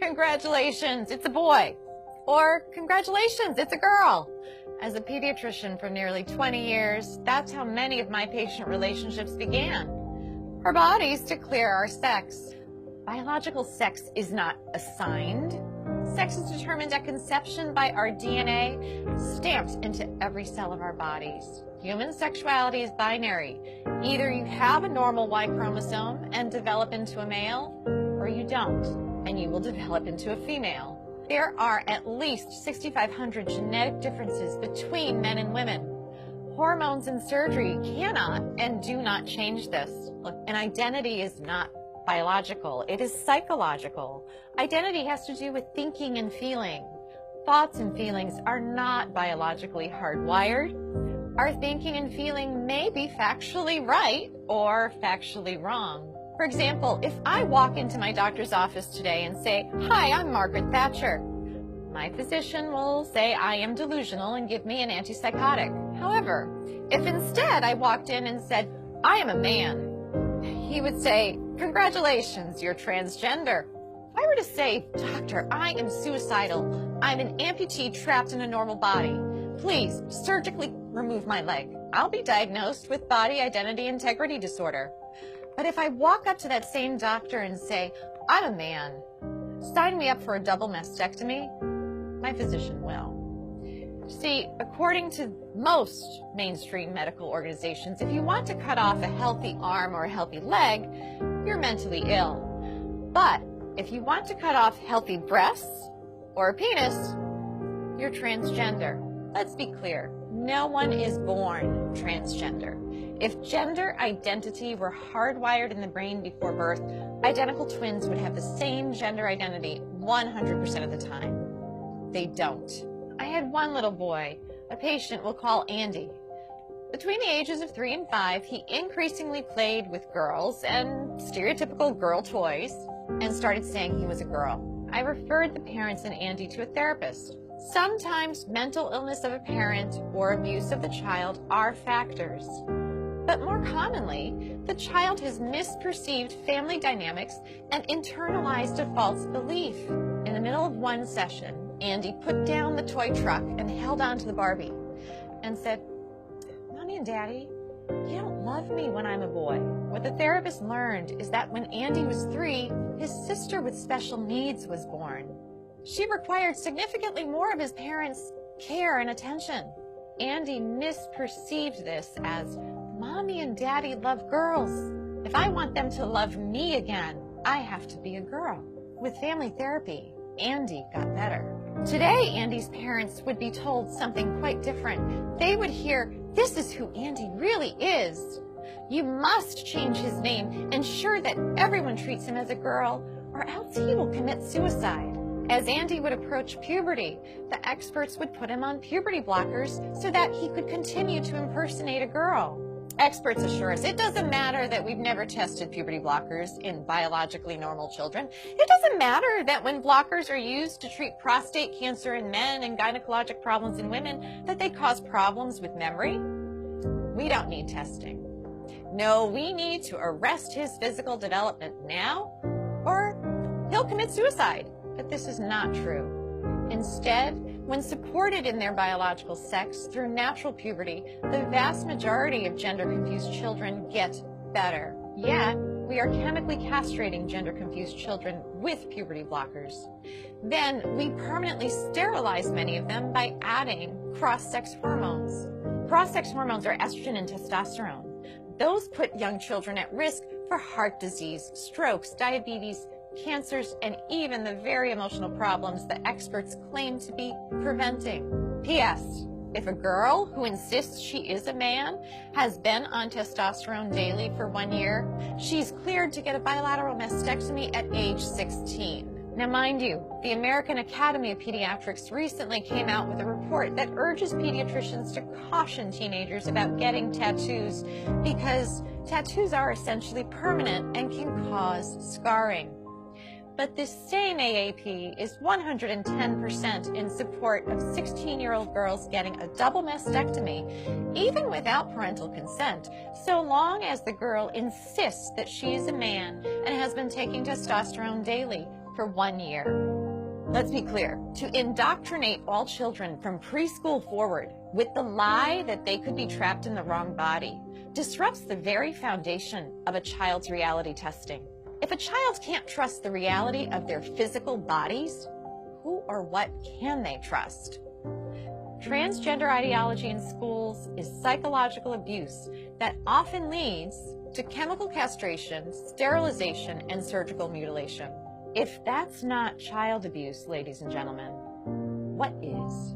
congratulations, it's a boy. Or congratulations, it's a girl. As a pediatrician for nearly 20 years, that's how many of my patient relationships began. Our bodies declare our sex. Biological sex is not assigned. Sex is determined at conception by our DNA, stamped into every cell of our bodies. Human sexuality is binary. Either you have a normal Y chromosome and develop into a male, or you don't, and you will develop into a female. There are at least 6,500 genetic differences between men and women. Hormones and surgery cannot and do not change this. Look, an identity is not biological, it is psychological. Identity has to do with thinking and feeling. Thoughts and feelings are not biologically hardwired. Our thinking and feeling may be factually right or factually wrong. For example, if I walk into my doctor's office today and say, "Hi, I'm Margaret Thatcher," my physician will say I am delusional and give me an antipsychotic. However, if instead I walked in and said, "I am a man," he would say, "Congratulations, you're transgender." If I were to say, "Doctor, I am suicidal. I'm an amputee trapped in a normal body. Please surgically remove my leg," I'll be diagnosed with body identity integrity disorder. But if I walk up to that same doctor and say, "I'm a man, sign me up for a double mastectomy," my physician will. See, according to most mainstream medical organizations, if you want to cut off a healthy arm or a healthy leg, you're mentally ill. But if you want to cut off healthy breasts or a penis, you're transgender. Let's be clear, no one is born transgender. If gender identity were hardwired in the brain before birth, identical twins would have the same gender identity 100% of the time. They don't. I had one little boy, a patient we'll call Andy. Between the ages of 3 and 5, he increasingly played with girls and stereotypical girl toys and started saying he was a girl. I referred the parents and Andy to a therapist. Sometimes mental illness of a parent or abuse of the child are factors. But more commonly, the child has misperceived family dynamics and internalized a false belief. In the middle of one session, Andy put down the toy truck and held on to the Barbie and said, "Mommy and Daddy, you don't love me when I'm a boy." What the therapist learned is that when Andy was 3, his sister with special needs was born. She required significantly more of his parents' care and attention. Andy misperceived this as, "Mommy and Daddy love girls. If I want them to love me again, I have to be a girl." With family therapy, Andy got better. Today, Andy's parents would be told something quite different. They would hear, "This is who Andy really is. You must change his name, ensure that everyone treats him as a girl, or else he will commit suicide." As Andy would approach puberty, the experts would put him on puberty blockers so that he could continue to impersonate a girl. Experts assure us it doesn't matter that we've never tested puberty blockers in biologically normal children. It doesn't matter that when blockers are used to treat prostate cancer in men and gynecologic problems in women, that they cause problems with memory. We don't need testing. No, we need to arrest his physical development now, or he'll commit suicide. But this is not true. Instead, when supported in their biological sex through natural puberty, the vast majority of gender-confused children get better. Yet, we are chemically castrating gender-confused children with puberty blockers. Then, we permanently sterilize many of them by adding cross-sex hormones. Cross-sex hormones are estrogen and testosterone. Those put young children at risk for heart disease, strokes, diabetes, cancers, and even the very emotional problems the experts claim to be preventing. P.S. If a girl who insists she is a man has been on testosterone daily for 1 year, she's cleared to get a bilateral mastectomy at age 16. Now, mind you, the American Academy of Pediatrics recently came out with a report that urges pediatricians to caution teenagers about getting tattoos because tattoos are essentially permanent and can cause scarring. But this same AAP is 110% in support of 16-year-old girls getting a double mastectomy, even without parental consent, so long as the girl insists that she is a man and has been taking testosterone daily for 1 year. Let's be clear, to indoctrinate all children from preschool forward with the lie that they could be trapped in the wrong body disrupts the very foundation of a child's reality testing. If a child can't trust the reality of their physical bodies, who or what can they trust? Transgender ideology in schools is psychological abuse that often leads to chemical castration, sterilization, and surgical mutilation. If that's not child abuse, ladies and gentlemen, what is?